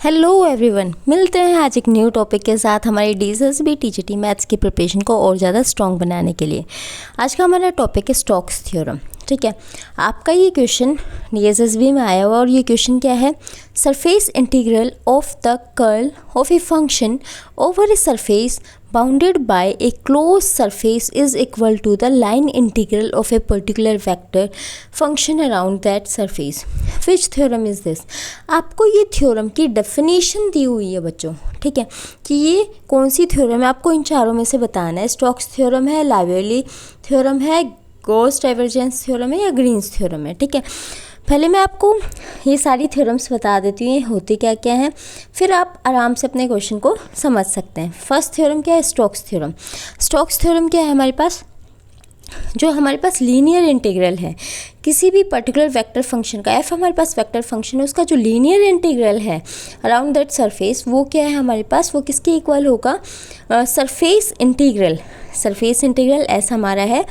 Hello everyone, मिलते हैं आज एक न्यू टॉपिक के साथ हमारी DSSB TGT मैथ्स की प्रिपरेशन को और ज़्यादा स्ट्रॉन्ग बनाने के लिए। आज का हमारा टॉपिक है स्टोक्स थ्योरम। ठीक है, आपका ये क्वेश्चन DSSB में आया हुआ और ये क्वेश्चन क्या है, surface integral of the curl of a function over a surface bounded by a closed surface is equal to the line integral of a particular vector function around that surface. Which theorem is this? आपको ये theorem की definition दी हुई है बच्चों। ठीक है, कि ये कौन सी थ्योरम है आपको इन चारों में से बताना है। स्टोक्स थ्योरम है, लाइवली थ्योरम है, गॉस डाइवर्जेंस थ्योरम है या ग्रीन्स थ्योरम है। ठीक है, पहले मैं आपको ये सारी थ्योरम्स बता देती हूँ ये होती क्या क्या हैं, फिर आप आराम से अपने क्वेश्चन को समझ सकते हैं। फर्स्ट थ्योरम क्या है, स्टोक्स थ्योरम। स्टोक्स थ्योरम क्या है हमारे पास, जो हमारे पास लीनियर इंटीग्रल है किसी भी पर्टिकुलर वेक्टर फंक्शन का, एफ हमारे पास वेक्टर फंक्शन है, उसका जो लीनियर इंटीग्रल है अराउंड दैट सरफेस वो क्या है हमारे पास, वो किसके इक्वल होगा, surface integral. Surface integral S हमारा है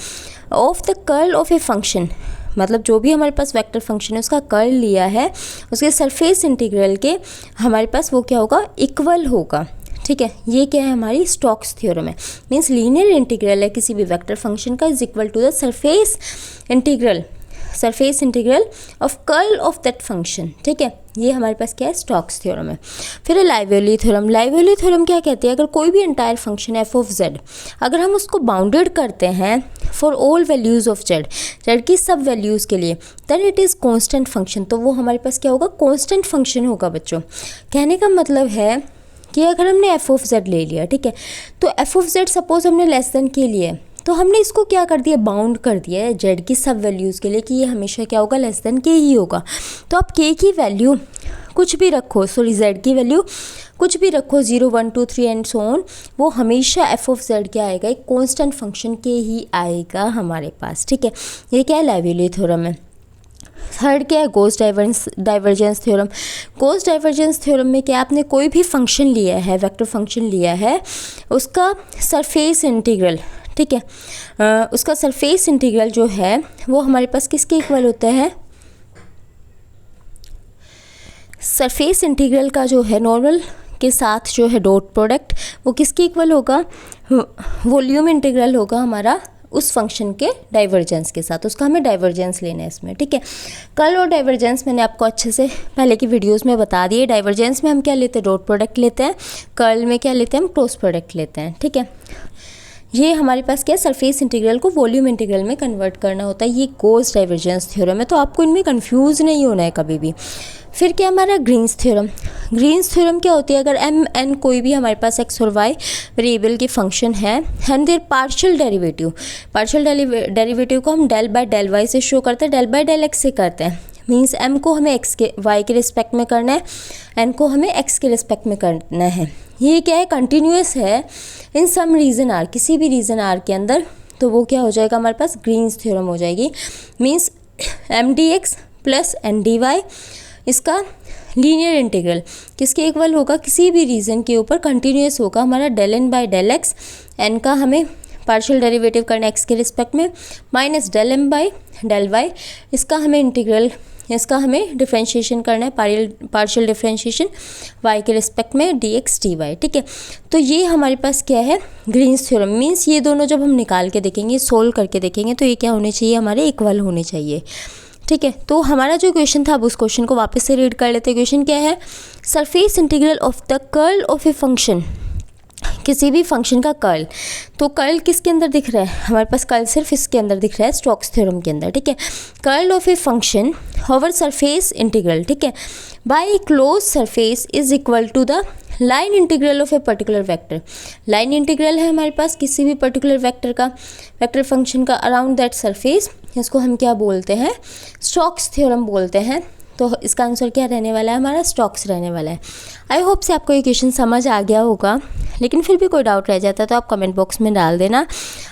of the curl of a function, मतलब जो भी हमारे पास वेक्टर फंक्शन है उसका कर्ल लिया है उसके सरफेस इंटीग्रल के हमारे पास वो क्या होगा, इक्वल होगा। ठीक है, ये क्या है हमारी स्टोक्स थ्योरम है। मीन्स लीनियर इंटीग्रल है किसी भी वेक्टर फंक्शन का is equal to the surface integral of curl of that function. ठीक है, ये हमारे पास क्या है, स्टोक्स थ्योरम है। फिर लाइवली थ्योरम। लाइवली थ्योरम क्या कहती है, अगर कोई भी entire function F of Z अगर हम उसको बाउंडेड करते हैं for all values of Z की सब वैल्यूज़ के लिए, then it is constant function. तो वो हमारे पास क्या होगा, कांस्टेंट फंक्शन होगा बच्चों। कहने का मतलब है कि अगर हमने एफ ऑफ जेड ले लिया, ठीक है, तो एफ ऑफ जेड सपोज हमने लेस देन के लिए, तो हमने इसको क्या कर दिया, बाउंड कर दिया है जेड की सब वैल्यूज़ के लिए कि ये हमेशा क्या होगा, लेस देन के ही होगा। तो आप के की वैल्यू कुछ भी रखो, सॉरी जेड की वैल्यू कुछ भी रखो, 0 1 2 3 एंड सो ऑन, वो हमेशा एफ ऑफ जेड क्या आएगा, एक कांस्टेंट फंक्शन के ही आएगा हमारे पास। ठीक है, ये क्या है, लाइवली थ्योरम है। थर्ड क्या है, Gauss divergence theorem. Gauss divergence theorem में क्या, आपने कोई भी फंक्शन लिया है, वेक्टर फंक्शन लिया है, उसका सरफेस इंटीग्रल, ठीक है, उसका सरफेस इंटीग्रल जो है वो हमारे पास किसके इक्वल होता है, सरफेस इंटीग्रल का जो है नॉर्मल के साथ जो है डॉट प्रोडक्ट वो किसके इक्वल होगा, वॉल्यूम इंटीग्रल होगा हमारा उस फंक्शन के डाइवर्जेंस के साथ। उसका हमें डाइवर्जेंस लेना है इसमें। ठीक है, कर्ल और डाइवर्जेंस मैंने आपको अच्छे से पहले की वीडियोस में बता दिए। डाइवर्जेंस में हम क्या लेते हैं, डॉट प्रोडक्ट लेते हैं। कर्ल में क्या लेते हैं, हम क्रॉस प्रोडक्ट लेते हैं। ठीक है, ये हमारे पास क्या है, सरफेस इंटीग्रल को वॉल्यूम इंटीग्रल में कन्वर्ट करना होता है। ये गॉस डाइवर्जेंस थ्योरम है, तो आपको इनमें कंफ्यूज नहीं होना है कभी भी। फिर क्या हमारा ग्रीन्स थ्योरम। ग्रीन्स थ्योरम क्या होती है, अगर एम एन कोई भी हमारे पास एक्स और वाई वेरिएबल की फंक्शन है एंड देयर पार्शियल डेरिवेटिव को हम डेल बाय डेल वाई से शो करते हैं, डेल बाय डेल एक्स से करते हैं। मीन्स एम को हमें एक्स के वाई के रिस्पेक्ट में करना है, एन को हमें एक्स के रिस्पेक्ट में करना है। ये क्या है, कंटिन्यूस है इन सम रीजन आर, किसी भी रीजन आर के अंदर, तो वो क्या हो जाएगा हमारे पास, ग्रीन्स थ्योरम हो जाएगी। Means M D X plus N D Y, इसका लीनियर इंटीग्रल किसके इक्वल होगा, किसी भी रीजन के ऊपर कंटिन्यूस होगा हमारा del N by del X, N का हमें पार्शियल डेरिवेटिव करना एक्स के रिस्पेक्ट में, minus del M by del Y, इसका हमें इंटीग्रल, इसका हमें डिफ्रेंशिएशन करना है, पार्शियल डिफ्रेंशिएशन वाई के रिस्पेक्ट में डी एक्स डी वाई। ठीक है, तो ये हमारे पास क्या है, ग्रीन्स थ्योरम। मीन्स ये दोनों जब हम निकाल के देखेंगे, सोल्व करके देखेंगे, तो ये क्या होने चाहिए, हमारे इक्वल होने चाहिए। ठीक है, तो हमारा जो क्वेश्चन था अब उस क्वेश्चन को वापस से रीड कर लेते हैं। क्वेश्चन क्या है, surface integral of the curl of a function, किसी भी फंक्शन का कर्ल, तो कर्ल किसके अंदर दिख रहा है हमारे पास, कर्ल सिर्फ इसके अंदर दिख रहा है, स्टोक्स थ्योरम के अंदर। ठीक है, curl of a function over surface integral, ठीक है, by a close surface is equal to the line integral of a particular vector. Line integral है हमारे पास किसी भी पर्टिकुलर वेक्टर का, वेक्टर फंक्शन का अराउंड दैट सरफेस, इसको हम क्या बोलते हैं, स्टोक्स थ्योरम बोलते हैं। तो इसका आंसर क्या रहने वाला है, हमारा स्टोक्स रहने वाला है। आई होप से आपको ये क्वेश्चन समझ आ गया होगा, लेकिन फिर भी कोई डाउट रह जाता है तो आप कमेंट बॉक्स में डाल देना।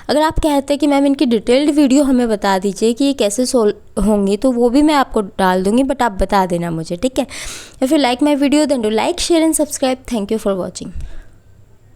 अगर आप कहते हैं कि मैम इनकी डिटेल्ड वीडियो हमें बता दीजिए कि ये कैसे सोल्व होंगी, तो वो भी मैं आपको डाल दूँगी, बट आप बता देना मुझे। ठीक है, या फिर like my video, then do like share and subscribe. Thank you for watching.